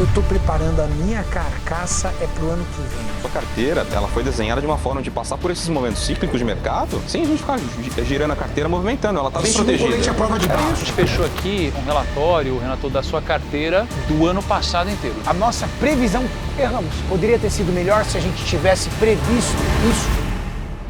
eu tô preparando a minha carcaça é pro ano que vem. Sua carteira, ela foi desenhada de uma forma de passar por esses momentos cíclicos de mercado, sem a gente ficar girando a carteira, movimentando. Ela tá bem protegida. A prova de A baixo. gente fechou aqui um relatório, Renato, da sua carteira do ano passado inteiro. A nossa previsão, erramos. Poderia ter sido melhor se a gente tivesse previsto isso.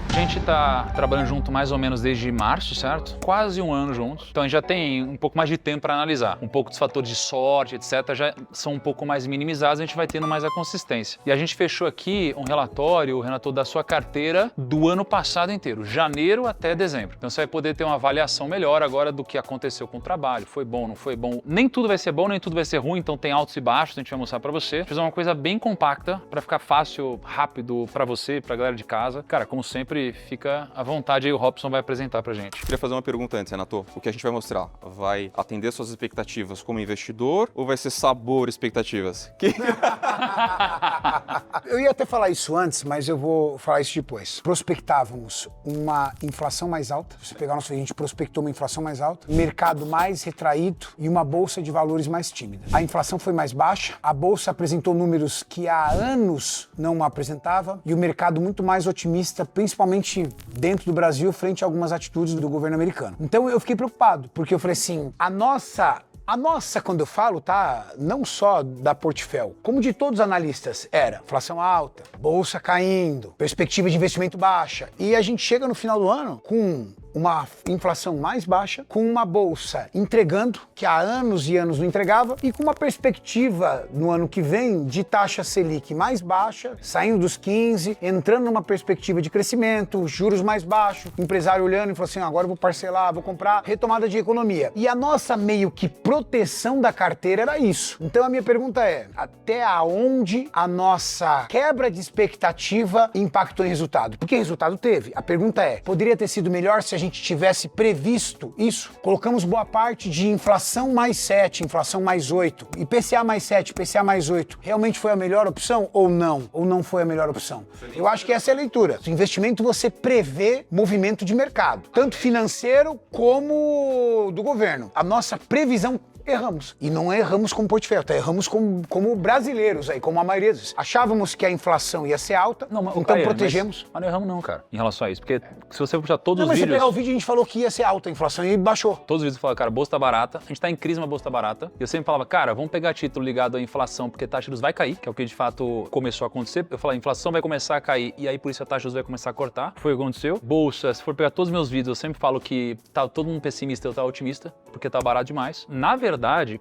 A gente está trabalhando junto mais ou menos desde março, certo? Quase um ano juntos. Então a gente já tem um pouco mais de tempo para analisar. Um pouco dos fatores de sorte, etc., já são um pouco mais minimizados, a gente vai tendo mais a consistência. E a gente fechou aqui um relatório, Renato, da sua carteira do ano passado inteiro, janeiro até dezembro. Então você vai poder ter uma avaliação melhor agora do que aconteceu com o trabalho. Foi bom, não foi bom? Nem tudo vai ser bom, nem tudo vai ser ruim, então tem altos e baixos, a gente vai mostrar para você. Fiz uma coisa bem compacta para ficar fácil, rápido para você, para a galera de casa. Cara, como sempre, fica à vontade aí, o Robson vai apresentar pra gente. Queria fazer uma pergunta antes, Renato. O que a gente vai mostrar vai atender suas expectativas como investidor ou vai ser sabor expectativas? Eu ia até falar isso antes, mas eu vou falar isso depois. Prospectávamos uma inflação mais alta. Se pegar a gente prospectou uma inflação mais alta, um mercado mais retraído e uma bolsa de valores mais tímida. A inflação foi mais baixa, a bolsa apresentou números que há anos não apresentava e o mercado muito mais otimista, principalmente dentro do Brasil, frente a algumas atitudes do governo americano. Então eu fiquei preocupado, porque eu falei assim, a nossa, quando eu falo, tá, não só da Portfel, como de todos os analistas, era inflação alta, bolsa caindo, perspectiva de investimento baixa. E a gente chega no final do ano com uma inflação mais baixa, com uma bolsa entregando, que há anos e anos não entregava, e com uma perspectiva no ano que vem de taxa Selic mais baixa, saindo dos 15, entrando numa perspectiva de crescimento, juros mais baixos, empresário olhando e falando assim, agora eu vou parcelar, vou comprar, retomada de economia. E a nossa meio que proteção da carteira era isso. Então a minha pergunta é, até aonde a nossa quebra de expectativa impactou em resultado? Porque resultado teve. A pergunta é, poderia ter sido melhor se a gente tivesse previsto isso? Colocamos boa parte de inflação mais 7, inflação mais 8, IPCA mais 7, IPCA mais 8. Realmente foi a melhor opção ou não? Ou não foi a melhor opção? Eu acho que essa é a leitura. O investimento você prevê movimento de mercado, tanto financeiro como do governo. A nossa previsão erramos. E não erramos como Portfel, tá? Erramos como brasileiros aí, como a maioria deles. Achávamos que a inflação ia ser alta, não, mas, então Caio, protegemos. Mas não erramos não, cara, em relação a isso. Porque se você puxar todos os Mas vídeos... se pegar o vídeo, a gente falou que ia ser alta a inflação e baixou. Todos os vídeos falaram, cara, a bolsa tá barata, a gente tá em crise, mas a bolsa tá barata. E eu sempre falava, cara, vamos pegar título ligado à inflação, porque a taxa de juros vai cair, que é o que de fato começou a acontecer. Eu falei, a inflação vai começar a cair, e aí por isso a taxa de juros vai começar a cortar. Foi o que aconteceu. Bolsa, se for pegar todos os meus vídeos, eu sempre falo que tá todo mundo pessimista, eu tava otimista, porque tá barato demais. Na verdade,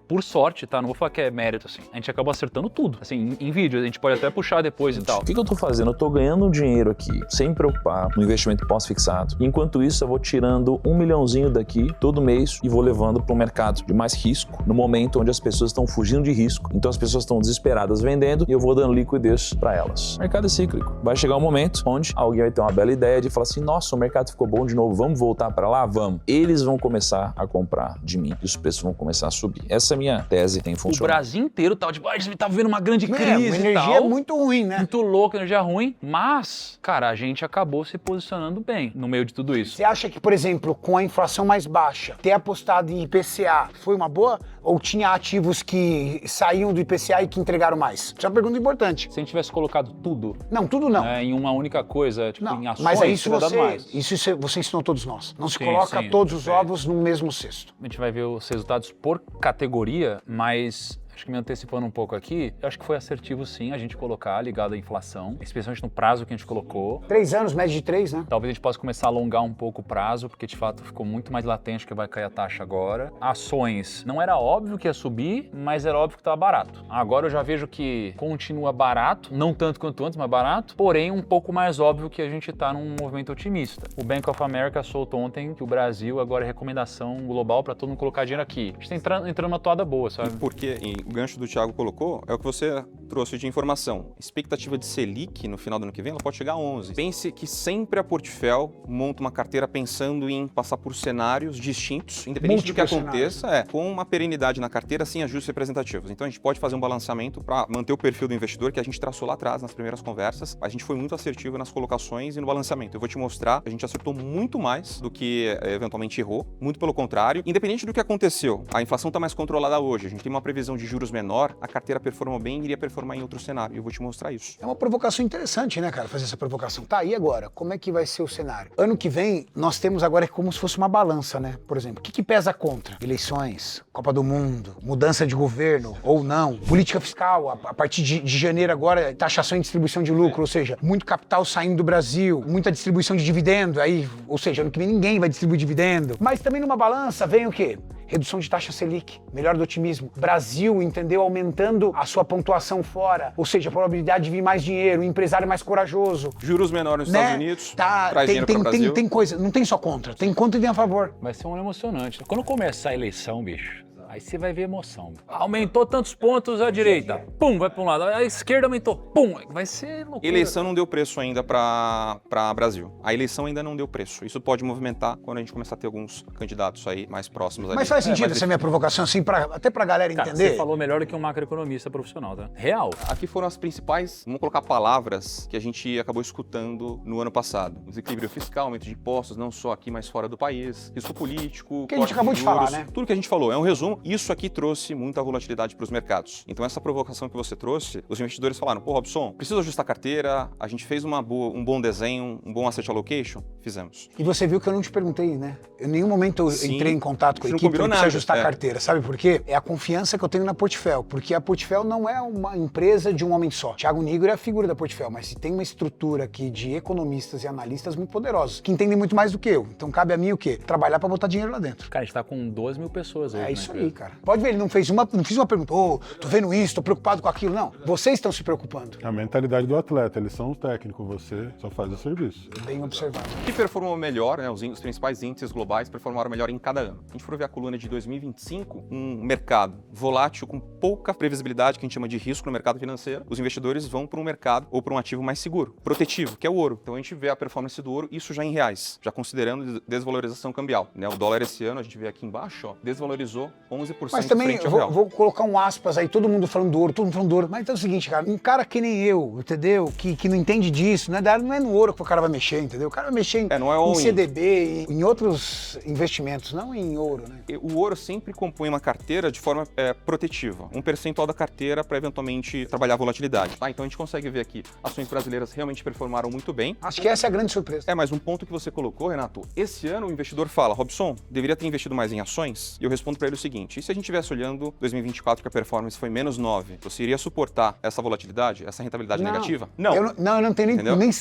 por sorte, tá? Não vou falar que é mérito, assim. A gente acabou acertando tudo. Assim, em vídeo, a gente pode até puxar depois e tal. O que eu tô fazendo? Eu tô ganhando um dinheiro aqui, sem me preocupar, no investimento pós-fixado. Enquanto isso, eu vou tirando $1 milhãozinho daqui todo mês e vou levando para o mercado de mais risco, no momento onde as pessoas estão fugindo de risco. Então as pessoas estão desesperadas vendendo e eu vou dando liquidez para elas. O mercado é cíclico. Vai chegar um momento onde alguém vai ter uma bela ideia de falar assim, nossa, o mercado ficou bom de novo, vamos voltar para lá? Vamos. Eles vão começar a comprar de mim e os preços vão começar a subir. Essa é a minha tese, tem funcionado. O Brasil inteiro tava tipo, a gente tava vivendo uma grande crise Uma energia e tal. muito ruim, né? Muito louco, energia ruim, mas, cara, a gente acabou se posicionando bem no meio de tudo isso. Você acha que, por exemplo, com a inflação mais baixa, ter apostado em IPCA foi uma boa? Ou tinha ativos que saíam do IPCA e que entregaram mais? Isso é uma pergunta importante. Se a gente tivesse colocado tudo Não, tudo não. em uma única coisa, tipo Não, em ações, mas é isso teria dado mais. você ensinou todos nós. Não se Sim, coloca sim, todos os perfeito. ovos no mesmo cesto. A gente vai ver os resultados por categoria, mas acho que me antecipando um pouco aqui, eu acho que foi assertivo sim a gente colocar ligado à inflação, especialmente no prazo que a gente colocou. 3 anos, média de 3, né? Talvez a gente possa começar a alongar um pouco o prazo, porque de fato ficou muito mais latente que vai cair a taxa agora. Ações, não era óbvio que ia subir, mas era óbvio que estava barato. Agora eu já vejo que continua barato, não tanto quanto antes, mas barato, porém um pouco mais óbvio que a gente está num movimento otimista. O Bank of America soltou ontem que o Brasil agora é recomendação global para todo mundo colocar dinheiro aqui. A gente está entrando numa toada boa, sabe? Porque o gancho do Thiago colocou é o que você trouxe de informação. Expectativa de Selic no final do ano que vem, ela pode chegar a 11. Pense que sempre a Portfel monta uma carteira pensando em passar por cenários distintos, independente do que Múltiplos aconteça, com uma perenidade na carteira sem ajustes representativos. Então a gente pode fazer um balanceamento para manter o perfil do investidor que a gente traçou lá atrás nas primeiras conversas. A gente foi muito assertivo nas colocações e no balanceamento. Eu vou te mostrar, a gente acertou muito mais do que eventualmente errou, muito pelo contrário. Independente do que aconteceu, a inflação está mais controlada hoje. A gente tem uma previsão de juros menor, a carteira performa bem e iria performar em outro cenário. E eu vou te mostrar isso. É uma provocação interessante, né, cara, fazer essa provocação. Tá, e agora? Como é que vai ser o cenário? Ano que vem, nós temos agora como se fosse uma balança, né? Por exemplo, o que pesa contra? Eleições, Copa do Mundo, mudança de governo ou não, política fiscal, a partir de janeiro agora, taxação e distribuição de lucro, ou seja, muito capital saindo do Brasil, muita distribuição de dividendo, aí, ou seja, ano que vem ninguém vai distribuir dividendo. Mas também numa balança vem o quê? Redução de taxa Selic, melhor do otimismo. Brasil, entendeu? Aumentando a sua pontuação fora, ou seja, a probabilidade de vir mais dinheiro, um empresário mais corajoso. Juros menores nos né? Estados Unidos, Tá, traz dinheiro para o Brasil. Tem coisa, não tem só contra, tem contra e tem a favor. Vai ser um ano emocionante. Quando começar a eleição, bicho, aí você vai ver emoção. Aumentou tantos pontos a direita, pum, vai para um lado. A esquerda aumentou, pum, vai ser loucura. Eleição não deu preço ainda para Brasil. A eleição ainda não deu preço. Isso pode movimentar quando a gente começar a ter alguns candidatos aí mais próximos. Mas faz sentido essa minha provocação, assim, até pra galera Cara, entender? você falou melhor do que um macroeconomista profissional, tá? Real. Aqui foram as principais, vamos colocar palavras que a gente acabou escutando no ano passado. Desequilíbrio fiscal, aumento de impostos, não só aqui, mas fora do país, risco político, Que a gente acabou de falar, né? Tudo que a gente falou, é um resumo. Isso aqui trouxe muita volatilidade para os mercados. Então essa provocação que você trouxe, os investidores falaram, pô, Robson, precisa ajustar a carteira, a gente fez um bom desenho, um bom asset allocation? Fizemos. E você viu que eu não te perguntei, né? Em nenhum momento eu Sim, entrei em contato com a você não equipe combinou para nada, ajustar a é. carteira. Sabe por quê? É a confiança que eu tenho na Portfel. Porque a Portfel não é uma empresa de um homem só. Thiago Nigro é a figura da Portfel, mas tem uma estrutura aqui de economistas e analistas muito poderosos, que entendem muito mais do que eu. Então cabe a mim o quê? Trabalhar para botar dinheiro lá dentro. Cara, a gente tá com 12 mil pessoas hoje. É na isso empresa. aí, cara. Pode ver, ele não fiz uma pergunta, ô, tô vendo isso, tô preocupado com aquilo. Não, vocês estão se preocupando. A mentalidade do atleta, eles são os técnicos, você só faz o serviço. Bem observado. O que performou melhor, né, os principais índices globais performaram melhor em cada ano. A gente for ver a coluna de 2025, um mercado volátil com pouca previsibilidade, que a gente chama de risco no mercado financeiro, os investidores vão para um mercado ou para um ativo mais seguro, protetivo, que é o ouro. Então a gente vê a performance do ouro, isso já em reais, já considerando desvalorização cambial. Né? O dólar esse ano, a gente vê aqui embaixo, ó, desvalorizou 11% Mas também, frente ao real. vou colocar um aspas aí, todo mundo falando do ouro, todo mundo falando do ouro. Mas então é o seguinte, cara, um cara que nem eu, entendeu? Que não entende disso, não é no ouro que o cara vai mexer, entendeu? O cara vai mexer em CDB, em outros investimentos, não em ouro, né? O ouro sempre compõe uma carteira de forma protetiva, um percentual da carteira para eventualmente trabalhar a volatilidade. Tá? Então a gente consegue ver aqui, ações brasileiras realmente performaram muito bem. Acho que essa é a grande surpresa. Mas um ponto que você colocou, Renato, esse ano o investidor fala, Robson, deveria ter investido mais em ações? E eu respondo para ele o seguinte, e se a gente estivesse olhando 2024 que a performance foi menos 9, você iria suportar essa volatilidade, essa rentabilidade negativa? Não. Eu não tenho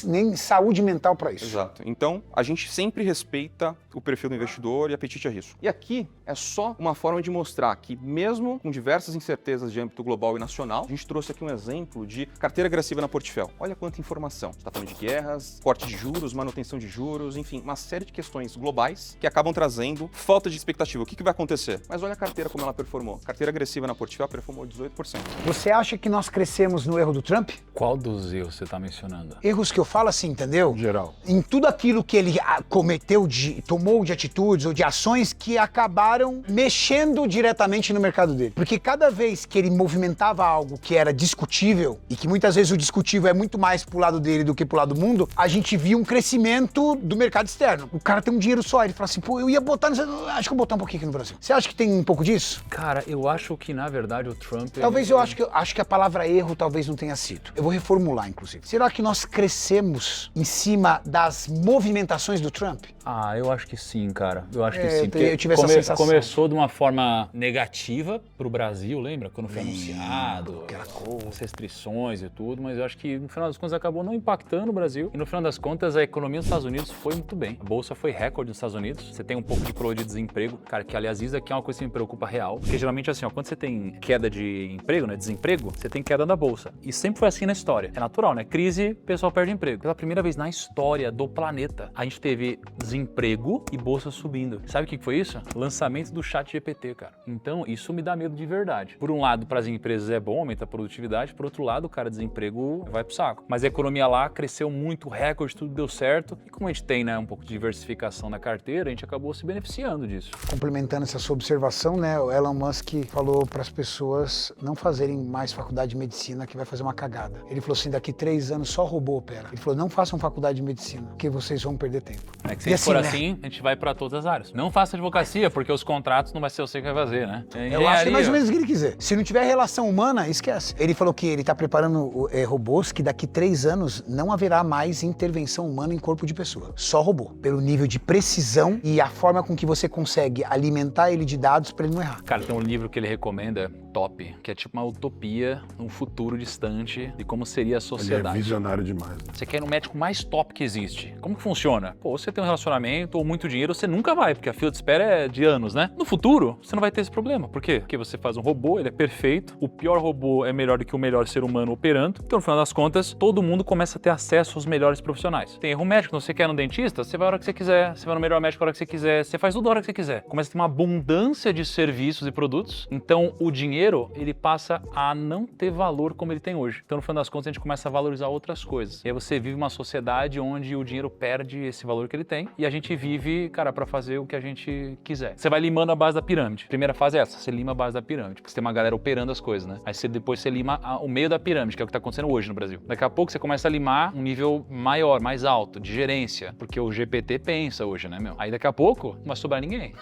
nem saúde mental para isso. Exato. Então, a gente sempre respeita o perfil do investidor e apetite a risco. E aqui é só uma forma de mostrar que, mesmo com diversas incertezas de âmbito global e nacional, a gente trouxe aqui um exemplo de carteira agressiva na Portfel. Olha quanta informação. Você está falando de guerras, corte de juros, manutenção de juros, enfim, uma série de questões globais que acabam trazendo falta de expectativa. O que vai acontecer? Mas olha a carteira como ela performou. Carteira agressiva na Portfel performou 18%. Você acha que nós crescemos no erro do Trump? Qual dos erros você tá mencionando? Erros que eu falo assim, entendeu? Geral. Em tudo aquilo que ele cometeu, tomou de atitudes ou de ações que acabaram mexendo diretamente no mercado dele. Porque cada vez que ele movimentava algo que era discutível, e que muitas vezes o discutível é muito mais pro lado dele do que pro lado do mundo, a gente via um crescimento do mercado externo. O cara tem um dinheiro só, ele fala assim, pô, eu ia botar, acho que eu vou botar um pouquinho aqui no Brasil. Você acha que tem um pouco disso? Cara, eu acho que, na verdade, o Trump... Talvez eu acho que a palavra erro talvez não tenha sido. Eu vou reformular, inclusive. Será que nós crescemos em cima das movimentações do Trump? Ah, eu acho que sim, cara. Eu acho que Eu sim. Porque tive essa sensação. Começou de uma forma negativa pro Brasil, lembra? Quando foi anunciado, as restrições e tudo, mas eu acho que no final das contas acabou não impactando o Brasil. E no final das contas a economia dos Estados Unidos foi muito bem. A bolsa foi recorde nos Estados Unidos. Você tem um pouco de problema de desemprego, cara, que aliás isso aqui é uma coisa que me preocupa real. Porque geralmente assim, ó, quando você tem queda de emprego, né, desemprego, você tem queda da bolsa. E sempre foi assim na história. É natural, né? Crise, o pessoal perde emprego. Pela primeira vez na história do planeta, a gente teve desemprego e bolsa subindo. Sabe o que foi isso? Lançamento do ChatGPT, cara. Então, isso me dá medo de verdade. Por um lado, para as empresas é bom, aumenta a produtividade. Por outro lado, cara, desemprego vai pro saco. Mas a economia lá cresceu muito, recorde, tudo deu certo. E como a gente tem, né, um pouco de diversificação na carteira, a gente acabou se beneficiando disso. Complementando essa sua observação, né, o Elon Musk falou para as pessoas não fazerem mais faculdade de medicina, que vai fazer uma cagada. Ele falou assim, daqui 3 anos só robô opera. Ele falou, não façam faculdade de medicina, porque vocês vão perder tempo. É que E for né? assim, a gente vai para todas as áreas. Não faça advocacia, porque os contratos não vai ser você que vai fazer, né? Eu acho que é mais ou menos o que ele quiser. Se não tiver relação humana, esquece. Ele falou que ele está preparando robôs que daqui 3 anos não haverá mais intervenção humana em corpo de pessoa. Só robô. Pelo nível de precisão e a forma com que você consegue alimentar ele de dados para ele não errar. Cara, tem um livro que ele recomenda, top, que é tipo uma utopia, um futuro distante de como seria a Ele é sociedade. visionário demais. Né? Você quer ir no médico mais top que existe. Como que funciona? Pô, você tem um relacionamento ou muito dinheiro, você nunca vai, porque a fila de espera é de anos, né? No futuro, você não vai ter esse problema. Por quê? Porque você faz um robô, ele é perfeito, o pior robô é melhor do que o melhor ser humano operando. Então, no final das contas, todo mundo começa a ter acesso aos melhores profissionais. Tem erro médico, então você quer ir no dentista, você vai a hora que você quiser, você vai no melhor médico a hora que você quiser, você faz tudo a hora que você quiser. Começa a ter uma abundância de serviços e produtos, então o dinheiro, ele passa a não ter valor como ele tem hoje. Então, no final das contas, a gente começa a valorizar outras coisas. E aí você vive uma sociedade onde o dinheiro perde esse valor que ele tem e a gente vive, cara, pra fazer o que a gente quiser. Você vai limando a base da pirâmide. Primeira fase é essa, você lima a base da pirâmide, porque você tem uma galera operando as coisas, né? Aí depois você lima o meio da pirâmide, que é o que tá acontecendo hoje no Brasil. Daqui a pouco você começa a limar um nível maior, mais alto, de gerência, porque o GPT pensa hoje, né, meu? Aí daqui a pouco não vai sobrar ninguém.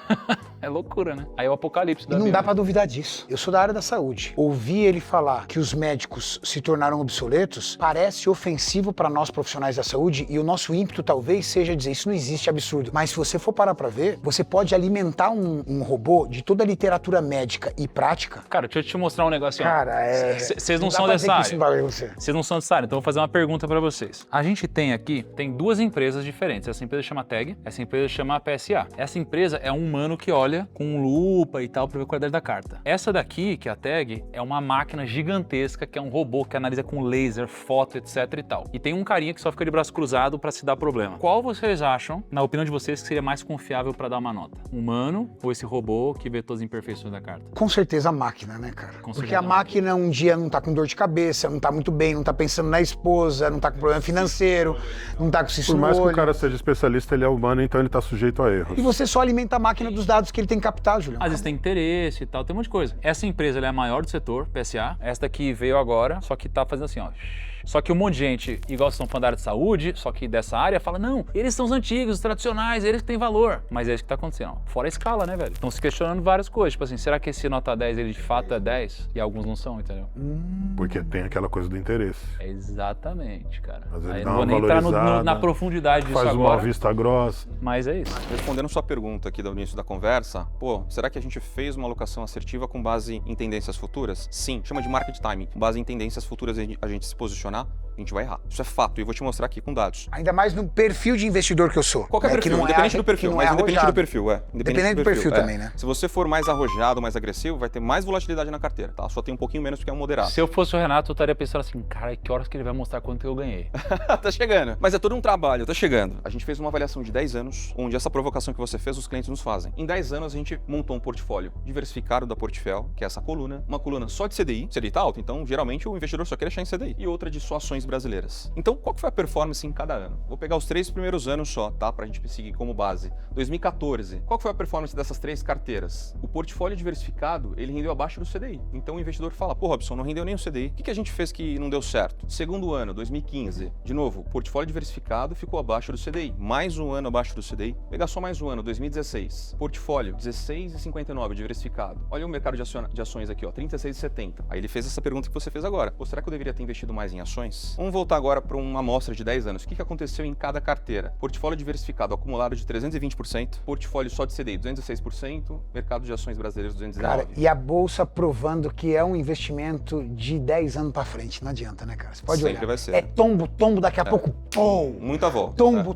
É loucura, né? Aí é o apocalipse da E não vida. dá pra duvidar disso. Eu sou da área da saúde. Ouvir ele falar que os médicos se tornaram obsoletos parece ofensivo para nós profissionais da saúde e o nosso ímpeto talvez seja dizer isso não existe, absurdo. Mas se você for parar pra ver, você pode alimentar um robô de toda a literatura médica e prática. Cara, deixa eu te mostrar um negócio. Cara, Vocês não dá são pra dessa dizer que área. isso não vai você. Vocês não são dessa área, então eu vou fazer uma pergunta pra vocês. A gente tem aqui, tem 2 empresas diferentes. Essa empresa chama Tag, essa empresa chama PSA. Essa empresa é um humano que olha com lupa e tal pra ver a qualidade da carta. Essa daqui, que é a Tag, é uma máquina gigantesca, que é um robô que analisa com laser, foto, etc e tal. E tem um carinha que só fica de braço cruzado pra se dar problema. Qual vocês acham, na opinião de vocês, que seria mais confiável pra dar uma nota? Humano ou esse robô que vê todas as imperfeições da carta? Com certeza a máquina, né, cara? Com Porque certeza a a máquina um dia não tá com dor de cabeça, não tá muito bem, não tá pensando na esposa, não tá com problema financeiro, não tá com cisto Por no mais que olho. o cara seja especialista, ele é humano, então ele tá sujeito a erros. E você só alimenta a máquina dos dados que ele tem que captar, Julião. Às vezes tem interesse e tal, tem um monte de coisa. Essa empresa ela é a maior do setor, PSA. Essa daqui veio agora, só que tá fazendo assim, ó. Só que um monte de gente, igual vocês estão falando da área de saúde, só que dessa área, fala, não, eles são os antigos, os tradicionais, eles que têm valor. Mas é isso que tá acontecendo, ó. Fora a escala, né, velho? Estão se questionando várias coisas. Tipo assim, será que esse nota 10, ele de fato é 10? E alguns não são, entendeu? Porque tem aquela coisa do interesse. Exatamente, cara. Às vezes Aí dá não vou uma nem entrar valorizada, na profundidade disso Faz uma agora, vista grossa. mas é isso. Respondendo sua pergunta aqui do início da conversa, pô, será que a gente fez uma alocação assertiva com base em tendências futuras? Sim, chama de market timing. Com base em tendências futuras a gente se posicionar, a gente vai errar. Isso é fato e eu vou te mostrar aqui com dados. Ainda mais no perfil de investidor que eu sou. Qualquer né? perfil, Que não independente é, do perfil, que não mas é independente arrojado. do perfil, Dependendo do perfil é. também, né? Se você for mais arrojado, mais agressivo, vai ter mais volatilidade na carteira, tá? Só tem um pouquinho menos porque é um moderado. Se eu fosse o Renato, eu estaria pensando assim, cara, que horas que ele vai mostrar quanto eu ganhei? Tá chegando. Mas é todo um trabalho, tá chegando. A gente fez uma avaliação de 10 anos, onde essa provocação que você fez, os clientes nos fazem. Em 10 anos, a gente montou um portfólio diversificado da Portfel, que é essa coluna. Uma coluna só de CDI. CDI tá alto, então geralmente o investidor só quer deixar em CDI. E outra de só ações brasileiras. Então, qual que foi a performance em cada ano? Vou pegar os 3 primeiros anos só, tá? Pra gente seguir como base. 2014. Qual que foi a performance dessas 3 carteiras? O portfólio diversificado, ele rendeu abaixo do CDI. Então o investidor fala, pô, Robson, não rendeu nem o CDI. O que a gente fez que não deu certo? Segundo ano, 2015. De novo, o portfólio diversificado ficou abaixo do CDI. Mais um ano abaixo do CDI. Pegar só mais um ano, 2016. Portfólio, 16,59 diversificado. Olha o mercado de ações aqui, ó, 36,70. Aí ele fez essa pergunta que você fez agora. Pô, será que eu deveria ter investido mais em ações? Vamos voltar agora para uma amostra de 10 anos. O que aconteceu em cada carteira? Portfólio diversificado acumulado de 320%, portfólio só de CDI 206%, mercado de ações brasileiras 219%. Cara, e a bolsa provando que é um investimento de 10 anos pra frente. Não adianta, né, cara? Você pode Sempre olhar. vai ser. É tombo, daqui a pouco, pô! Muita volta. Tombo,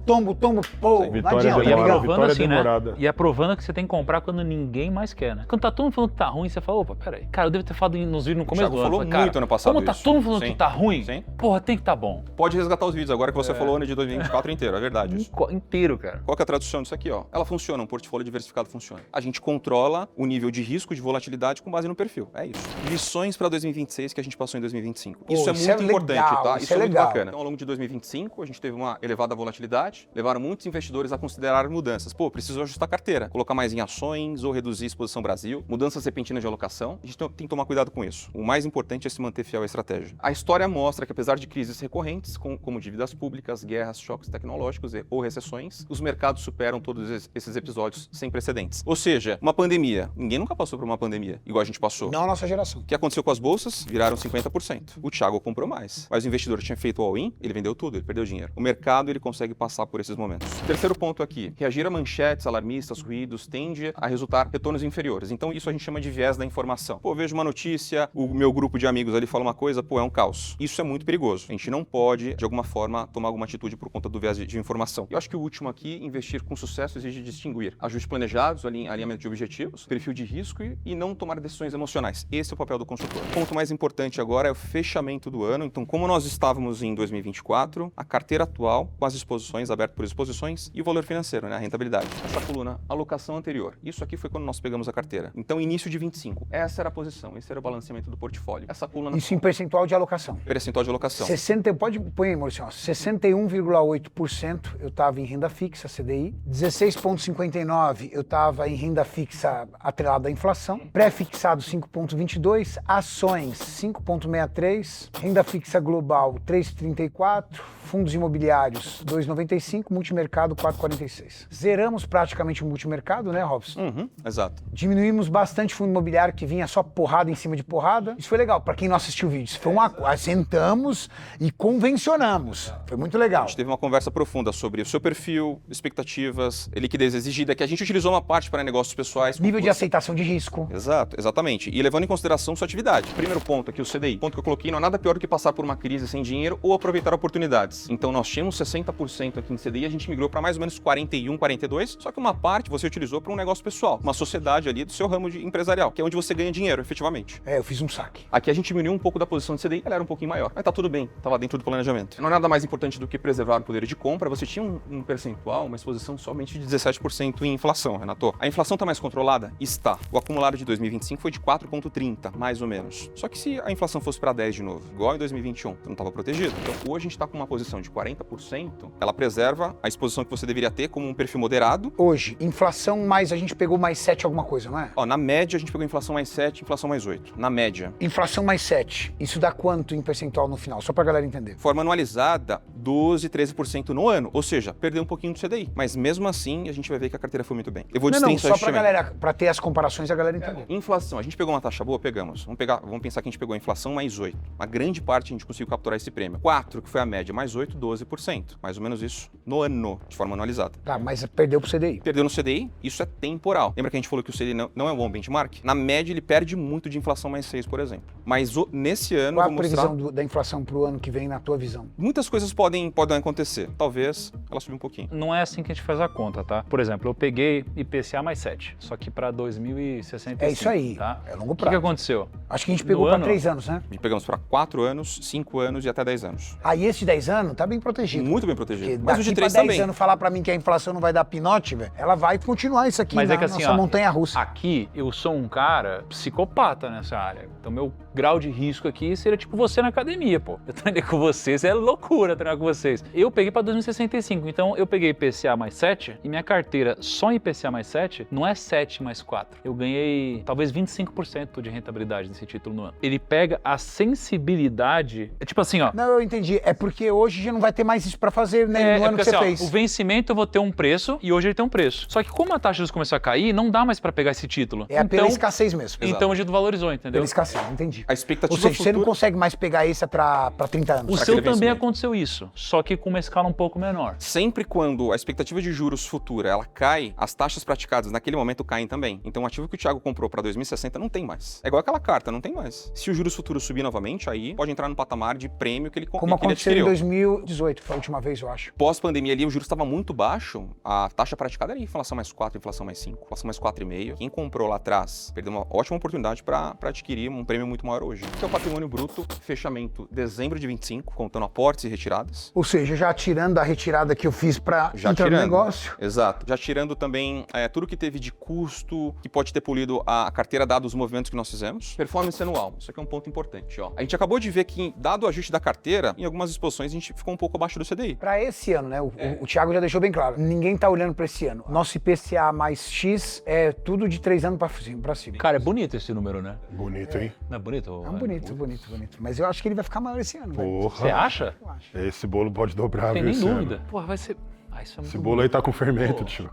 pô! Não Vitória adianta. E demora, aprovando vitória assim, demorada. né? E aprovando que você tem que comprar quando ninguém mais quer, né? Quando tá todo mundo falando que tá ruim, você fala, opa, peraí. Cara, eu devo ter falado nos vídeos no começo Thiago do ano. falou Falei, cara, muito ano passado como tá isso. todo mundo falando Sim. que tá ruim, Sim. porra, tem que tá bom. Pode resgatar os vídeos agora que você falou ano de 2024 inteiro, é verdade isso. Inteiro, cara. Qual que é a tradução disso aqui, ó? Ela funciona, um portfólio diversificado funciona. A gente controla o nível de risco, de volatilidade com base no perfil. É isso. Lições para 2026 que a gente passou em 2025. Isso é isso muito é importante, legal, tá? isso é muito legal. bacana. Então, ao longo de 2025, a gente teve uma elevada volatilidade, levaram muitos investidores a considerar mudanças. Pô, preciso ajustar a carteira, colocar mais em ações ou reduzir a exposição Brasil, mudanças repentinas de alocação. A gente tem que tomar cuidado com isso. O mais importante é se manter fiel à estratégia. A história mostra que, apesar de crises recorrentes, como dívidas públicas, guerras, choques tecnológicos ou recessões, os mercados superam todos esses episódios sem precedentes. Ou seja, uma pandemia. Ninguém nunca passou por uma pandemia, igual a gente passou. Não a nossa geração. O que aconteceu com as bolsas? Viraram 50%. O Thiago comprou mais. Mas o investidor tinha feito o all-in, ele vendeu tudo, ele perdeu dinheiro. O mercado, ele consegue passar por esses momentos. Terceiro ponto aqui, reagir a manchetes alarmistas, ruídos, tende a resultar retornos inferiores. Então isso a gente chama de viés da informação. Pô, vejo uma notícia, o meu grupo de amigos ali fala uma coisa, pô, é um caos. Isso é muito perigoso. A gente não pode, de alguma forma, tomar alguma atitude por conta do viés de informação. Eu acho que o último aqui, investir com sucesso, exige distinguir ajustes planejados, alinhamento de objetivos, perfil de risco e não tomar decisões emocionais. Esse é o papel do consultor. O ponto mais importante agora é o fechamento do ano. Então, como nós estávamos em 2024, a carteira atual, com as exposições, aberta por exposições, e o valor financeiro, né, a rentabilidade. Essa coluna, alocação anterior. Isso aqui foi quando nós pegamos a carteira. Então, início de 25. Essa era a posição, esse era o balanceamento do portfólio. Essa coluna... Isso em percentual de alocação. Percentual de alocação. Pode pôr aí, Maurício, 61,8% eu estava em renda fixa, CDI. 16,59% eu estava em renda fixa atrelada à inflação. Pré-fixado 5,22%. Ações 5,63%. Renda fixa global 3,34%. Fundos imobiliários 2,95%. Multimercado 4,46%. Zeramos praticamente o multimercado, né, Robson? Exato. Diminuímos bastante fundo imobiliário que vinha só porrada em cima de porrada. Isso foi legal, para quem não assistiu o vídeo. Isso foi sentamos e convencionamos. Foi muito legal. A gente teve uma conversa profunda sobre o seu perfil, expectativas, liquidez exigida, que a gente utilizou uma parte para negócios pessoais. Nível de aceitação de risco. Exato, exatamente. E levando em consideração sua atividade. Primeiro ponto aqui, o CDI. Ponto que eu coloquei, não é nada pior do que passar por uma crise sem dinheiro ou aproveitar oportunidades. Então nós tínhamos 60% aqui em CDI, a gente migrou para mais ou menos 41, 42, só que uma parte você utilizou para um negócio pessoal, uma sociedade ali do seu ramo de empresarial, que é onde você ganha dinheiro, efetivamente. Eu fiz um saque. Aqui a gente diminuiu um pouco da posição de CDI, ela era um pouquinho maior, mas tá tudo bem, tava dentro do planejamento. Não é nada mais importante do que preservar o poder de compra, você tinha um percentual, uma exposição somente de 17% em inflação, Renato. A inflação tá mais controlada? Está. O acumulado de 2025 foi de 4,30, mais ou menos. Só que se a inflação fosse para 10 de novo, igual em 2021, você não estava protegido. Então hoje a gente está com uma posição de 40%, ela preserva a exposição que você deveria ter como um perfil moderado. Hoje, inflação mais, a gente pegou mais 7 alguma coisa, não é? Na média a gente pegou inflação mais 7, inflação mais 8. Na média. Inflação mais 7. Isso dá quanto em percentual no final? Só pra galera entender. Forma anualizada, 12, 13% no ano. Ou seja, perdeu um pouquinho do CDI. Mas mesmo assim, a gente vai ver que a carteira foi muito bem. Eu vou destrinçar só pra galera, pra ter as comparações, a galera entender. Inflação, a gente pegou uma taxa boa? Pegamos. Vamos pensar que a gente pegou a inflação mais 8. Uma grande parte a gente conseguiu capturar esse prêmio. 4, que foi a média, mais 8, 12%. Mais ou menos isso no ano, de forma anualizada. Tá, mas perdeu pro CDI. Perdeu no CDI, isso é temporal. Lembra que a gente falou que o CDI não é um bom benchmark? Na média, ele perde muito de inflação mais 6, por exemplo. Mas nesse ano... Qual a previsão da inflação pro ano que vem, na tua visão? Muitas coisas podem acontecer. Talvez ela subir um pouquinho. Não é assim que a gente faz a conta, tá? Por exemplo, eu peguei IPCA mais 7, só que para 2065. É isso aí, tá? é longo O prazo. que aconteceu? Acho que a gente pegou para 3 anos, né? E pegamos para 4 anos, 5 anos e até 10 anos. Aí esse de 10 anos tá bem protegido. Muito bem protegido. Porque Mas o de 3 10 também. anos falar para mim que a inflação não vai dar pinote, velho, ela vai continuar isso aqui. Mas na é que assim, nossa montanha-russa. Aqui eu sou um cara psicopata nessa área. Então meu grau de risco aqui seria tipo você na academia, pô. Eu treinei com vocês, é loucura treinar com vocês. Eu peguei para 2065, então eu peguei IPCA mais 7 e minha carteira só em IPCA mais 7 não é 7 mais 4. Eu ganhei talvez 25% de rentabilidade nesse título no ano. Ele pega a sensibilidade, é tipo assim, ó. Não, eu entendi. É porque hoje já não vai ter mais isso para fazer, né, no ano porque, que você assim, fez. O vencimento eu vou ter um preço e hoje ele tem um preço. Só que como a taxa de juros começou a cair, não dá mais para pegar esse título. É pela escassez mesmo. Então hoje valorizou, entendeu? Pela escassez, entendi. A expectativa Ou seja, futura... você não consegue mais pegar esse para 30 anos. O seu também aconteceu isso, só que com uma escala um pouco menor. Sempre quando a expectativa de juros futura ela cai, as taxas praticadas naquele momento caem também. Então o ativo que o Thiago comprou para 2060 não tem mais. É igual aquela carta, não tem mais. Se o juros futuro subir novamente, aí pode entrar no patamar de prêmio que ele Como aconteceu em 2018, foi a última vez, eu acho. Pós-pandemia ali, o juros estava muito baixo, a taxa praticada era inflação mais 4, inflação mais 5, inflação mais 4,5. Quem comprou lá atrás perdeu uma ótima oportunidade para adquirir um prêmio muito maior hoje. Que é o patrimônio bruto, fechamento dezembro de 25, contando aportes e retiradas. Ou seja, já tirando a retirada que eu fiz para entrar no negócio. Exato. Já tirando também tudo que teve de custo, que pode ter polido a carteira dado os movimentos que nós fizemos. Performance anual. Isso aqui é um ponto importante, ó. A gente acabou de ver que, dado o ajuste da carteira, em algumas exposições a gente ficou um pouco abaixo do CDI. Para esse ano, né? O Thiago já deixou bem claro. Ninguém tá olhando para esse ano. Nosso IPCA mais X é tudo de 3 anos para cima. Cara, é bonito esse número, né? Bonito, hein? Não é bonito? É bonito. Mas eu acho que ele vai ficar maior esse ano. ano, velho. Porra. Você acha? Eu acho. Esse bolo pode dobrar, Não tem viu, nem esse ano. dúvida. Porra, vai ser... Ah, isso é muito Esse bolo aí tá com fermento, Pô. tio.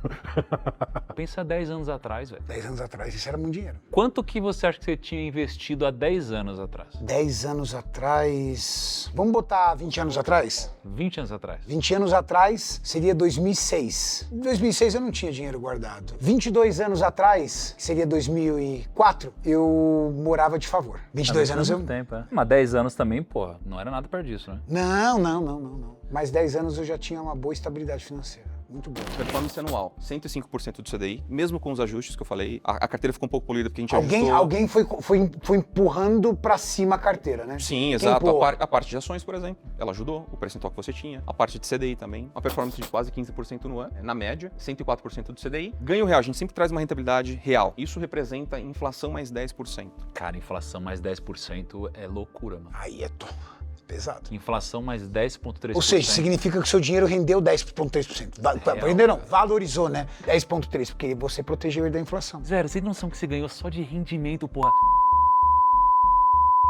Pensa 10 anos atrás, velho. 10 anos atrás, isso era muito dinheiro. Quanto que você acha que você tinha investido há 10 anos atrás? 10 anos atrás... Vamos botar 20 anos atrás? 20 anos atrás? 20 anos atrás seria 2006. Em 2006 eu não tinha dinheiro guardado. 22 anos atrás, que seria 2004, eu morava de favor. 22 anos eu... Muito tempo, é. Mas 10 anos também, porra, não era nada perto disso, né? Não. Mas 10 anos eu já tinha uma boa estabilidade financeira. Muito boa. Performance anual, 105% do CDI, mesmo com os ajustes que eu falei. A carteira ficou um pouco poluída porque a gente ajustou. Alguém foi empurrando pra cima a carteira, né? Sim, Quem exato. empurrou? A parte de ações, por exemplo, ela ajudou, o percentual que você tinha. A parte de CDI também, uma performance de quase 15% no ano, na média, 104% do CDI. Ganho real, a gente sempre traz uma rentabilidade real. Isso representa inflação mais 10%. Cara, inflação mais 10% é loucura, mano. Aí é pesado. Inflação mais 10,3%. Ou seja, significa que o seu dinheiro rendeu 10,3%. Rendeu não, valorizou, né? 10,3%, porque você protegeu ele da inflação. Zero, você tem noção que você ganhou só de rendimento, porra?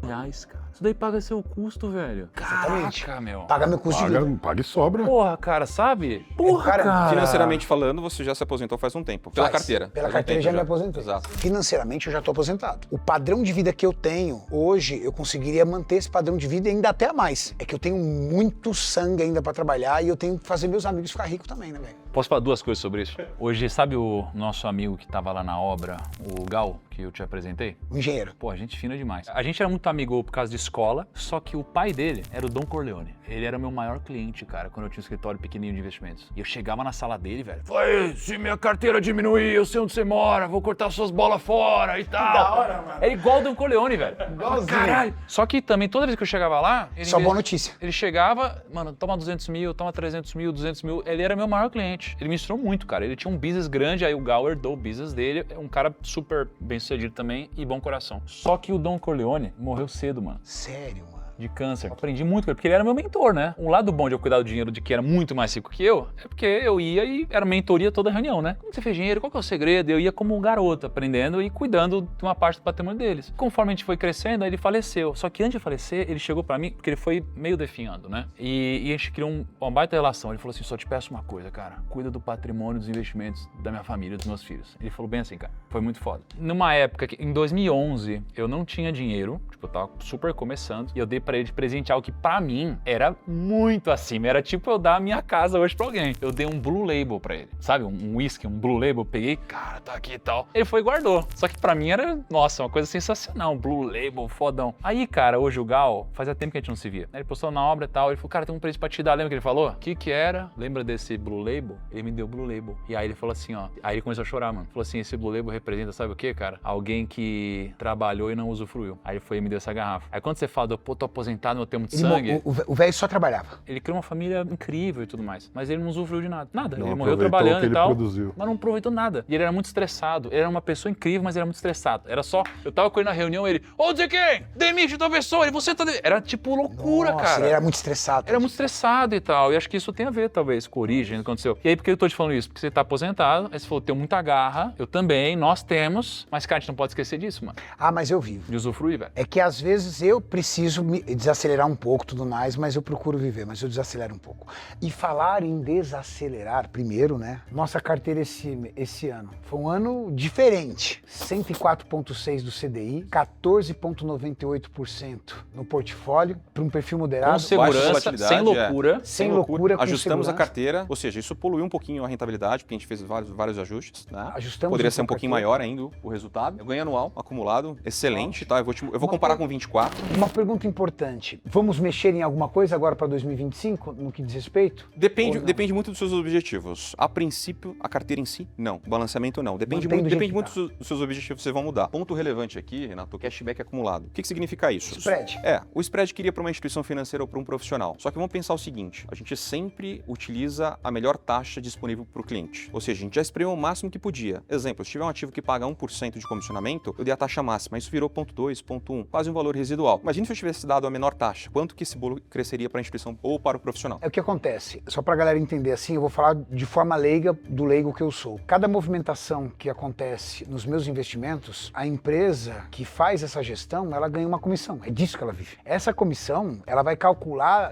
Reais, cara. Isso daí paga seu custo, velho. Exatamente. Caraca, meu. Paga meu custo de vida. Paga e sobra. Porra, cara, sabe? Porra, Cara, cara. Financeiramente falando, você já se aposentou faz um tempo. Pela Faz. carteira. Pela Faz um carteira tempo já me aposentei. Exato. Financeiramente eu já estou aposentado. O padrão de vida que eu tenho hoje, eu conseguiria manter esse padrão de vida e ainda até a mais. É que eu tenho muito sangue ainda para trabalhar e eu tenho que fazer meus amigos ficar ricos também, né, velho? Posso falar duas coisas sobre isso? Hoje, sabe o nosso amigo que tava lá na obra, o Gal, que eu te apresentei? O engenheiro. Pô, a gente fina demais. A gente era muito amigo por causa de escola, só que o pai dele era o Don Corleone. Ele era meu maior cliente, cara, quando eu tinha um escritório pequenininho de investimentos. E eu chegava na sala dele, velho. Falei, se minha carteira diminuir, eu sei onde você mora, vou cortar suas bolas fora e tal. da hora, mano. É igual o Don Corleone, velho. Igualzinho. Caralho. Só que também, toda vez que eu chegava lá... Ele Só boa notícia. Ele chegava, mano, toma 200 mil, toma 300 mil, 200 mil. Ele era meu maior cliente. Ele me ensinou muito, cara. Ele tinha um business grande, aí o Gal herdou o business dele. É um cara super bem sucedido também e bom coração. Só que o Don Corleone morreu cedo, mano. Sério, mano. De câncer. Eu aprendi muito com ele, porque ele era meu mentor, né? Um lado bom de eu cuidar do dinheiro de quem era muito mais rico que eu, é porque eu ia e era mentoria toda reunião, né? Como você fez dinheiro? Qual que é o segredo? Eu ia como um garoto, aprendendo e cuidando de uma parte do patrimônio deles. Conforme a gente foi crescendo, aí ele faleceu. Só que antes de falecer, ele chegou pra mim, porque ele foi meio definhando, né? E a gente criou uma baita relação. Ele falou assim, só te peço uma coisa, cara. Cuida do patrimônio, dos investimentos da minha família, dos meus filhos. Ele falou bem assim, cara. Foi muito foda. Numa época que, em 2011, eu não tinha dinheiro, tipo, eu tava super começando, e eu dei pra ele de presente algo que pra mim era muito acima. Era tipo eu dar a minha casa hoje pra alguém. Eu dei um Blue Label pra ele. Sabe, um whisky, um Blue Label. Peguei, cara, tá aqui e tal. Ele foi e guardou. Só que pra mim era, nossa, uma coisa sensacional. Um Blue Label, fodão. Aí, cara, hoje o Gal, fazia tempo que a gente não se via. Ele postou na obra e tal. Ele falou, cara, tem um presente pra te dar. Lembra que ele falou? O que era? Lembra desse Blue Label? Ele me deu o Blue Label. E aí ele falou assim, ó. Aí ele começou a chorar, mano. Falou assim, esse Blue Label representa, sabe o que, cara? Alguém que trabalhou e não usufruiu. Aí ele foi e me deu essa garrafa. Aí quando você fala, pô, tô aposentado, meu tempo de sangue. O velho só trabalhava. Ele criou uma família incrível e tudo mais, mas ele não usufruiu de nada. Nada. Não Ele morreu aproveitou trabalhando o que e ele tal, produziu. mas não aproveitou nada. E ele era muito estressado. Ele era uma pessoa incrível, mas ele era muito estressado. Era só... Eu tava com ele na reunião, ele... Ô, dizer quem? Demite tua pessoa, você tá... Era tipo loucura, Nossa, cara. ele era muito estressado. Era muito estressado e tal. E acho que isso tem a ver, talvez, com a origem do que aconteceu. E aí, por que eu tô te falando isso? Porque você tá aposentado, aí você falou, tenho muita garra, eu também, nós temos, mas, cara, a gente não pode esquecer disso, mano. Ah, mas eu vivo. De usufruir, velho. É que às vezes eu preciso me desacelerar um pouco, tudo mais, mas eu procuro viver, mas eu desacelero um pouco. E falar em desacelerar, primeiro, né? Nossa carteira esse ano foi um ano diferente. 104,6% do CDI, 14,98% no portfólio, para um perfil moderado. Com segurança, Baixa volatilidade, sem loucura. Sem loucura, com Ajustamos a segurança. carteira, ou seja, isso poluiu um pouquinho a rentabilidade, porque a gente fez vários ajustes, né? Ajustamos Poderia um ser um pouco a pouquinho carteira. maior ainda o resultado. Eu ganho anual, acumulado, excelente, tá? Eu vou comparar com 24. Uma pergunta importante. Vamos mexer em alguma coisa agora para 2025, no que diz respeito? Depende muito dos seus objetivos. A princípio, a carteira em si, não. O balanceamento, não. Depende Mantém do jeito muito que dos seus objetivos, vocês vão mudar. Ponto relevante aqui, Renato, o cashback acumulado. O que significa isso? Spread. O spread queria para uma instituição financeira ou para um profissional. Só que vamos pensar o seguinte, a gente sempre utiliza a melhor taxa disponível para o cliente. Ou seja, a gente já espremeu o máximo que podia. Exemplo, se tiver um ativo que paga 1% de comissionamento, eu dei a taxa máxima. Isso virou 0,2, 0,1, quase um valor residual. Imagina se eu tivesse dado dado a menor taxa. Quanto que esse bolo cresceria para a instituição ou para o profissional? É o que acontece, só para a galera entender assim, eu vou falar de forma leiga, do leigo que eu sou. Cada movimentação que acontece nos meus investimentos, a empresa que faz essa gestão, ela ganha uma comissão, é disso que ela vive. Essa comissão, ela vai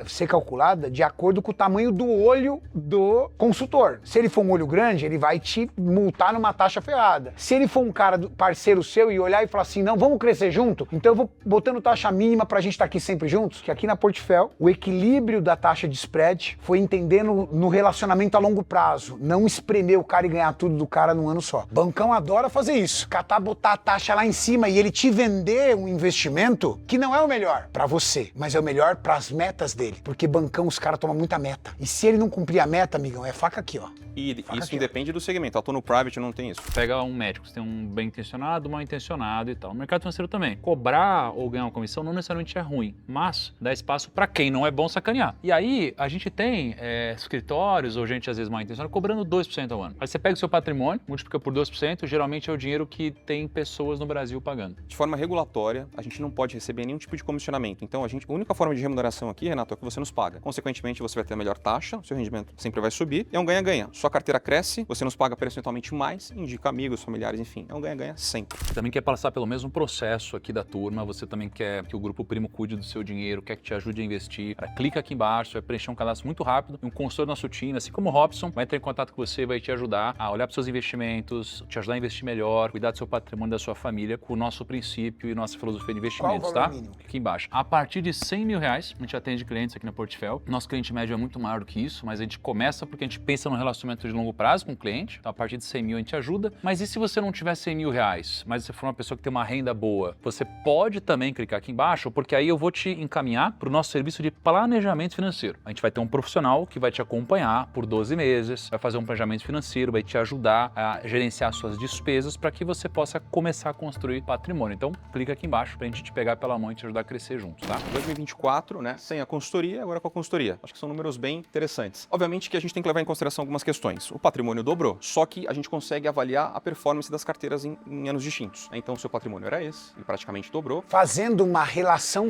ser calculada de acordo com o tamanho do olho do consultor. Se ele for um olho grande, ele vai te multar numa taxa ferrada. Se ele for um cara parceiro seu e olhar e falar assim, não, vamos crescer junto, então eu vou botando taxa mínima pra gente estar aqui sempre juntos, que aqui na Portfel, o equilíbrio da taxa de spread foi entendendo no relacionamento a longo prazo, não espremer o cara e ganhar tudo do cara num ano só. Bancão adora fazer isso, botar a taxa lá em cima e ele te vender um investimento que não é o melhor pra você, mas é o melhor pras metas dele, porque bancão os caras tomam muita meta. E se ele não cumprir a meta, amigão, é faca aqui, ó. E isso independe do segmento. Eu tô no private, não tem isso. Pega um médico, você tem um bem intencionado, mal intencionado e tal. No mercado financeiro também. Cobrar ou ganhar uma comissão não necessariamente é ruim, mas dá espaço para quem não é bom sacanear. E aí a gente tem escritórios ou gente às vezes mal intencionada cobrando 2% ao ano. Aí você pega o seu patrimônio, multiplica por 2%, geralmente é o dinheiro que tem pessoas no Brasil pagando. De forma regulatória, a gente não pode receber nenhum tipo de comissionamento. Então, a única forma de remuneração aqui, Renato, é que você nos paga. Consequentemente, você vai ter a melhor taxa, o seu rendimento sempre vai subir. É um ganha-ganha. Sua carteira cresce, você nos paga percentualmente mais, indica amigos, familiares, enfim. É um ganha-ganha sempre. Você também quer passar pelo mesmo processo aqui da turma, você também quer que o Grupo Primo cuide do seu dinheiro, quer que te ajude a investir. Clica aqui embaixo, vai preencher um cadastro muito rápido e um consultor da nosso time, assim como o Robson, vai entrar em contato com você, vai te ajudar a olhar para os seus investimentos, te ajudar a investir melhor, cuidar do seu patrimônio, da sua família, com o nosso princípio e nossa filosofia de investimentos, Qual o valor tá? mínimo? Aqui embaixo. A partir de 100 mil reais, a gente atende clientes aqui na Portfel. Nosso cliente médio é muito maior do que isso, mas a gente começa porque a gente pensa no relacionamento de longo prazo com o cliente. Então, a partir de 100 mil a gente ajuda. Mas e se você não tiver 100 mil reais, mas você for uma pessoa que tem uma renda boa, você pode também clicar aqui embaixo, porque aí eu vou te encaminhar para o nosso serviço de planejamento financeiro. A gente vai ter um profissional que vai te acompanhar por 12 meses, vai fazer um planejamento financeiro, vai te ajudar a gerenciar suas despesas para que você possa começar a construir patrimônio. Então, clica aqui embaixo para a gente te pegar pela mão e te ajudar a crescer juntos, tá? 2024, né? Sem a consultoria, agora com a consultoria. Acho que são números bem interessantes. Obviamente que a gente tem que levar em consideração algumas questões. O patrimônio dobrou, só que a gente consegue avaliar a performance das carteiras em anos distintos. Então, o seu patrimônio era esse, ele praticamente dobrou. Fazendo uma relação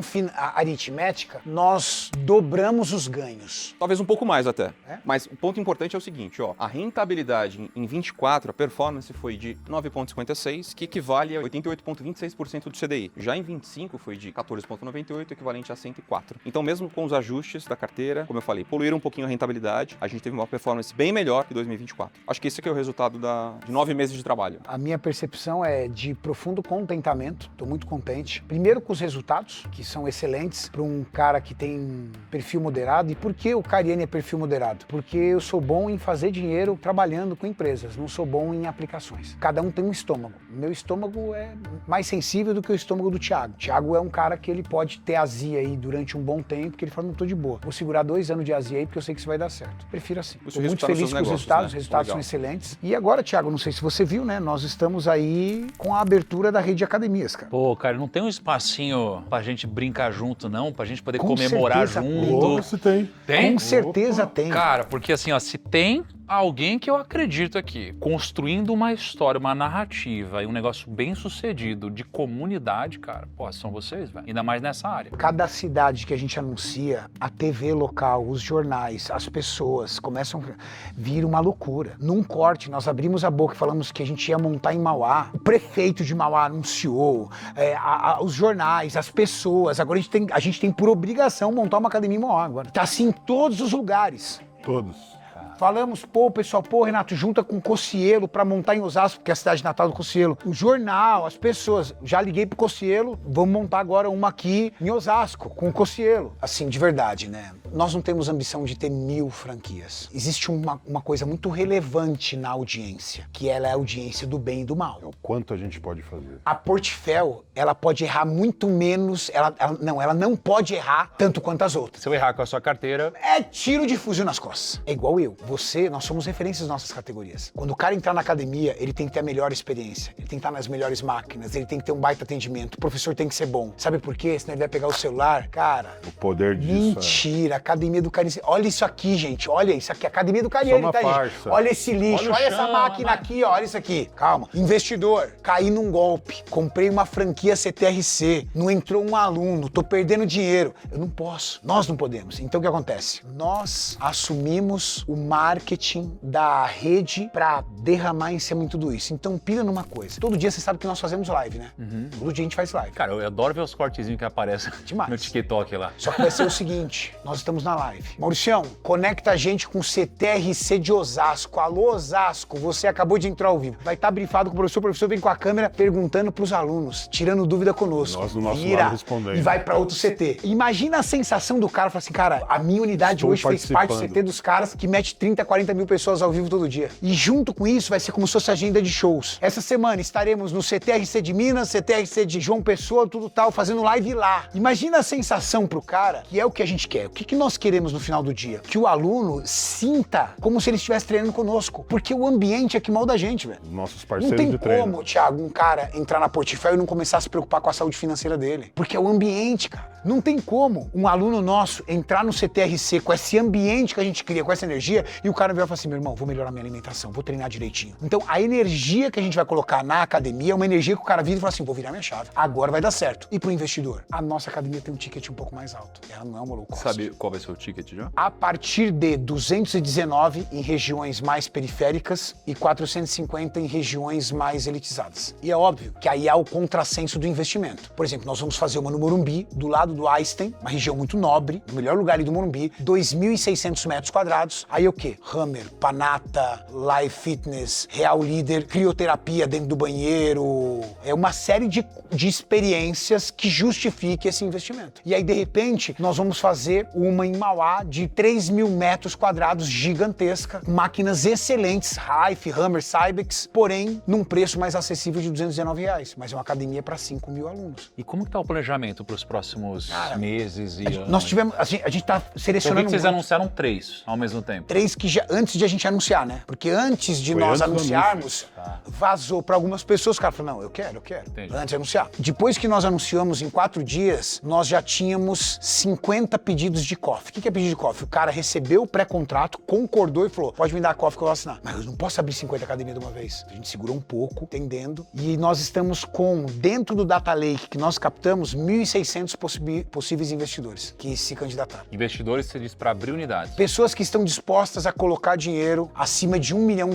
aritmética, nós dobramos os ganhos. Talvez um pouco mais até. Mas o ponto importante é o seguinte, ó. A rentabilidade em 24, a performance foi de 9,56, que equivale a 88,26% do CDI. Já em 25 foi de 14,98, equivalente a 104. Então, mesmo com os ajustes da carteira, como eu falei, poluíram um pouquinho a rentabilidade, a gente teve uma performance bem melhor que 2024. Acho que esse aqui é o resultado de 9 meses de trabalho. A minha percepção é de profundo contentamento, estou muito contente. Primeiro com os resultados, que são excelentes para um cara que tem perfil moderado. E por que o Cariani é perfil moderado? Porque eu sou bom em fazer dinheiro trabalhando com empresas, não sou bom em aplicações. Cada um tem um estômago. Meu estômago é mais sensível do que o estômago do Thiago. Thiago é um cara que ele pode ter azia aí durante um bom tempo, que ele fala, não tô de boa. Vou segurar 2 anos de azia aí porque eu sei que isso vai dar certo. Prefiro assim. Estou muito feliz com os resultados, os resultados são excelentes. E agora, Thiago, não sei se você viu, né? Nós estamos aí com a abertura da rede de academias, cara. Pô, cara, não tem um espacinho pra gente brincar junto, não? Pra gente poder comemorar junto? Opa, se tem. Tem? Com certeza tem. Cara, porque assim, ó, se tem alguém que eu acredito aqui, construindo uma história, uma narrativa e um negócio bem sucedido de comunidade, cara, pô, são vocês, velho. Ainda mais nessa área. Cada cidade que a gente anuncia, a TV local, os jornais, as pessoas começam a vir uma loucura. Num corte, nós abrimos a boca e falamos que a gente ia montar em Mauá. O prefeito de Mauá anunciou, os jornais, as pessoas. Agora a gente tem por obrigação montar uma academia em Mauá agora. Tá assim em todos os lugares. Todos. Falamos, pessoal, Renato, junta com o Cocielo pra montar em Osasco, que é a cidade natal do Cocielo. O jornal, as pessoas, já liguei pro Cocielo, vamos montar agora uma aqui em Osasco, com o Cocielo. Assim, de verdade, né? Nós não temos ambição de ter 1000 franquias. Existe uma coisa muito relevante na audiência, que ela é a audiência do bem e do mal. É o quanto a gente pode fazer. A Portfel, ela pode errar muito menos, ela não pode errar tanto quanto as outras. Se eu errar com a sua carteira... É tiro de fuzil nas costas. É igual eu. nós somos referências nas nossas categorias. Quando o cara entrar na academia, ele tem que ter a melhor experiência, ele tem que estar nas melhores máquinas, ele tem que ter um baita atendimento, o professor tem que ser bom. Sabe por quê? Senão ele vai pegar o celular. Cara, O poder disso mentira, Academia do Carinho. Olha isso aqui, gente, olha isso aqui, Academia do Carinho, Só uma tá, gente? farsa. Olha esse lixo, olha essa máquina aqui, ó, olha isso aqui. Calma. Investidor, caí num golpe, comprei uma franquia CTRC, não entrou um aluno, tô perdendo dinheiro. Eu não posso, nós não podemos. Então o que acontece? Nós assumimos o marketing da rede pra derramar em cima de tudo isso. Então pira numa coisa. Todo dia você sabe que nós fazemos live, né? Todo dia a gente faz live. Cara, eu adoro ver os cortezinhos que aparecem Demais. no TikTok lá. Só que vai ser o seguinte, nós estamos na live. Mauricião, conecta a gente com o CTRC de Osasco. Alô, Osasco, você acabou de entrar ao vivo. Vai estar brifado com o professor vem com a câmera perguntando pros alunos, tirando dúvida conosco. Nós do nosso Vira lado respondendo. e vai pra outro CT. Imagina a sensação do cara, falar assim, cara, a minha unidade Estou hoje fez parte do participando. CT dos caras que mete 30, 40 mil pessoas ao vivo todo dia. E junto com isso vai ser como se fosse agenda de shows. Essa semana estaremos no CTRC de Minas, CTRC de João Pessoa, tudo tal, fazendo live lá. Imagina a sensação pro cara, que é o que a gente quer. O que nós queremos no final do dia? Que o aluno sinta como se ele estivesse treinando conosco. Porque o ambiente é que molda a gente, velho. Nossos Não parceiros tem de treino. como, Thiago, um cara entrar na Portifel e não começar a se preocupar com a saúde financeira dele. Porque é o ambiente, cara. Não tem como um aluno nosso entrar no CTRC com esse ambiente que a gente cria, com essa energia, e o cara virar e falar assim, meu irmão, vou melhorar minha alimentação, vou treinar direitinho. Então, a energia que a gente vai colocar na academia é uma energia que o cara vira e fala assim, vou virar minha chave. Agora vai dar certo. E pro investidor? A nossa academia tem um ticket um pouco mais alto. Ela não é uma low cost. Sabe qual vai ser o ticket já? A partir de 219 em regiões mais periféricas e 450 em regiões mais elitizadas. E é óbvio que aí há o contrassenso do investimento. Por exemplo, nós vamos fazer uma no Morumbi, do lado do Einstein, uma região muito nobre, no melhor lugar ali do Morumbi, 2.600 metros quadrados. Aí o quê? Hammer, Panata, Live Fitness, Real Líder, crioterapia dentro do banheiro. É uma série de experiências que justifique esse investimento. E aí, de repente, nós vamos fazer uma em Mauá de 3.000 metros quadrados, gigantesca, máquinas excelentes, Rife, Hammer, Cybex, porém, num preço mais acessível de R$219. Mas é uma academia para 5.000 alunos. E como que tá o planejamento para os próximos meses e anos? Nós tivemos, a gente tá Eu vi selecionando que vocês muito. anunciaram 3 ao mesmo tempo. 3 que já, antes de a gente anunciar, né? Porque antes de Foi nós antes do anunciarmos, vazou para algumas pessoas. O cara falou, não, eu quero. Entendi. Antes de anunciar. Depois que nós anunciamos em 4 dias, nós já tínhamos 50 pedidos de coffee. O que é pedido de coffee? O cara recebeu o pré-contrato, concordou e falou, pode me dar coffee que eu vou assinar. Mas eu não posso abrir 50 academias de uma vez. A gente segurou um pouco, entendendo. E nós estamos com, dentro do Data Lake que nós captamos, 1.600 possíveis investidores que se candidataram. Investidores, você diz para abrir unidades. Pessoas que estão dispostas a colocar dinheiro acima de R$1 milhão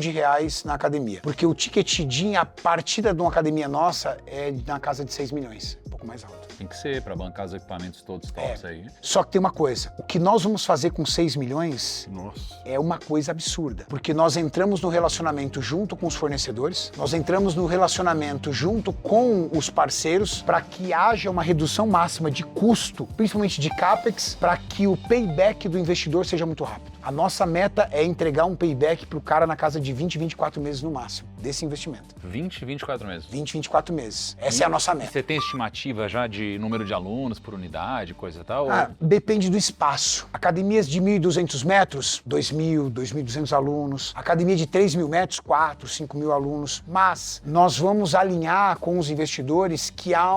na academia. Porque o ticket de a partida de uma academia nossa é na casa de 6 milhões. Um pouco mais alto. Tem que ser para bancar os equipamentos todos tops aí. Só que tem uma coisa. O que nós vamos fazer com 6 milhões Nossa. é uma coisa absurda. Porque nós entramos no relacionamento junto com os fornecedores, nós entramos no relacionamento junto com os parceiros para que haja uma redução máxima de custo, principalmente de CAPEX, para que o payback do investidor seja muito rápido. A nossa meta é entregar um payback para o cara na casa de 20, 24 meses no máximo, desse investimento. 20, 24 meses. 20, 24 meses. Essa é a nossa meta. Você tem estimativa já de número de alunos por unidade, coisa e tal? Depende do espaço. Academias de 1.200 metros, 2.000, 2.200 alunos. Academia de 3.000 metros, 4, 5.000 alunos. Mas nós vamos alinhar com os investidores que há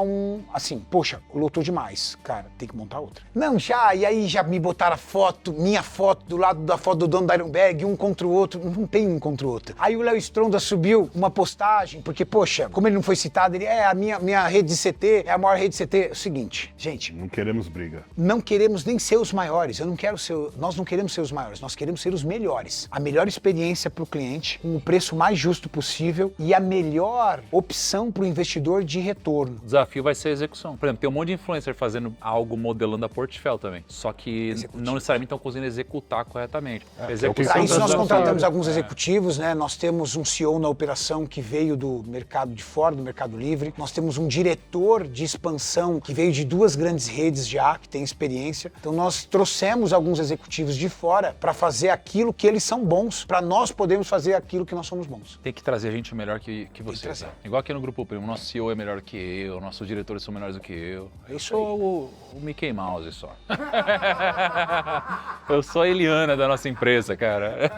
assim, poxa, lotou demais. Cara, tem que montar outra. Não, e aí já me botaram a foto, minha foto, do lado da foto do dono da Ironberg, um contra o outro. Não tem um contra o outro. Aí o Léo Stronda subiu uma postagem, porque, poxa, como ele não foi citado, ele a minha rede de CT é a maior rede de CT. É o seguinte, gente, Não queremos briga. não queremos nem ser os maiores. Nós não queremos ser os maiores, nós queremos ser os melhores. A melhor experiência para o cliente, com o preço mais justo possível e a melhor opção para o investidor de retorno. O desafio vai ser a execução. Por exemplo, tem um monte de influencer fazendo algo modelando a Portifel também. Só que não necessariamente estão conseguindo executar corretamente. Para isso nós contratamos alguns executivos, né? Nós temos um CEO na operação que veio do mercado de fora, do Mercado Livre. Nós temos um diretor de expansão que veio de 2 grandes redes já, que tem experiência. Então nós trouxemos alguns executivos de fora para fazer aquilo que eles são bons, para nós podermos fazer aquilo que nós somos bons. Tem que trazer gente melhor que vocês. trazer. Né? Igual aqui no Grupo Primo, nosso CEO é melhor que eu, nossos diretores são melhores do que eu. É Eu isso sou o Mickey Mouse só. Eu sou a Eliana da nossa empresa, cara.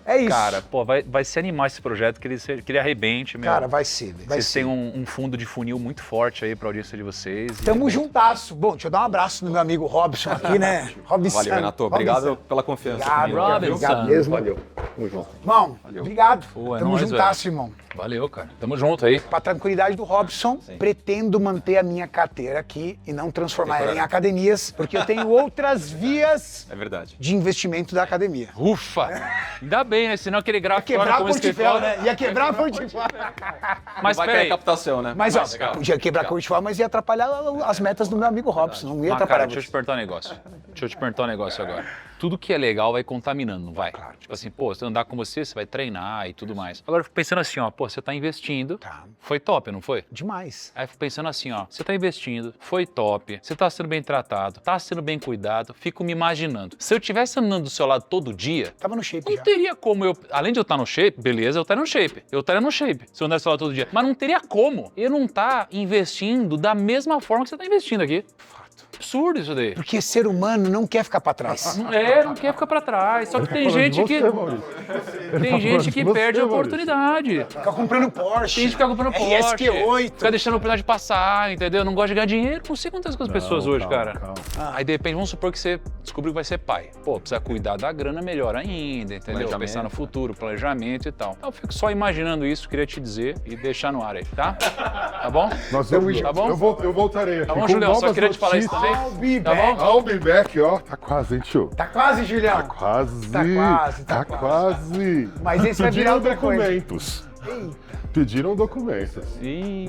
É isso. Cara, pô, vai ser animar esse projeto, que ele arrebente, meu. Cara, vai ser. Vocês têm um fundo de funil muito forte aí pra audiência de vocês. Tamo juntasso. Bom, deixa eu dar um abraço no meu amigo Robson aqui, né? Robson. Valeu, Renato. Obrigado pela confiança. Obrigado, comigo. Robinson. obrigado mesmo. Valeu. Tamo junto. Irmão, obrigado. Pô, é Tamo nóis, juntasso, irmão. Valeu, cara. Tamo junto aí. Pra tranquilidade do Robson, pretendo manter a minha carteira aqui e não transformar ela em academias, porque eu tenho outras vias É verdade. de investimento da academia. Ufa! Ainda bem, né? Senão aquele gráfico Quebrar a como Portifel, escritório. né? Ia quebrar a Portifel. Mas Vai peraí. cair captação, né? Mas, ó, Legal. podia quebrar a Portifel, mas ia atrapalhar as metas do meu amigo Robson. Não ia Mas, cara, atrapalhar deixa eu você. te perguntar um negócio. Deixa eu te perguntar um negócio agora. Tudo que é legal vai contaminando, não vai? Tipo assim, pô, se eu andar com você, você vai treinar e tudo mais. Agora eu fico pensando assim, ó, pô, você tá investindo. Tá. Foi top, não foi? Demais. Aí eu fico pensando assim, ó, você tá investindo, foi top, você tá sendo bem tratado, tá sendo bem cuidado, fico me imaginando. Se eu tivesse andando do seu lado todo dia, Tava no shape não já. teria como eu, além de eu estar no shape, beleza, eu estaria no shape. Eu estaria no shape, se eu andasse do seu lado todo dia. Mas não teria como eu não estar investindo da mesma forma que você tá investindo aqui. Absurdo isso daí. Porque ser humano não quer ficar pra trás. Não quer ficar pra trás. Só que tem gente que. Tem gente que perde a oportunidade. Ficar comprando Porsche. Tem gente que fica comprando Porsche. RSQ8. Fica deixando a oportunidade passar, entendeu? Não gosta de ganhar dinheiro. Não sei o que acontece com as pessoas hoje, calma, cara. calma. Aí de repente, vamos supor que você descobriu que vai ser pai. Pô, precisa cuidar da grana melhor ainda, entendeu? Planejamento. Pensar no futuro, planejamento e tal. Eu fico só imaginando isso, queria te dizer e deixar no ar aí, tá? Tá bom? Nós vamos, Tá bom? eu voltarei aqui Tá bom, com Julião? Só novas queria te falar isso notícias. também. I'll be Tá bom? back. I'll be back, ó. Tá quase, hein, tio? Tá quase, Julião. Tá quase. Tá quase, tá quase. Mas esse vai virar Pediram outra coisa. documentos. Pediram documentos. Ih.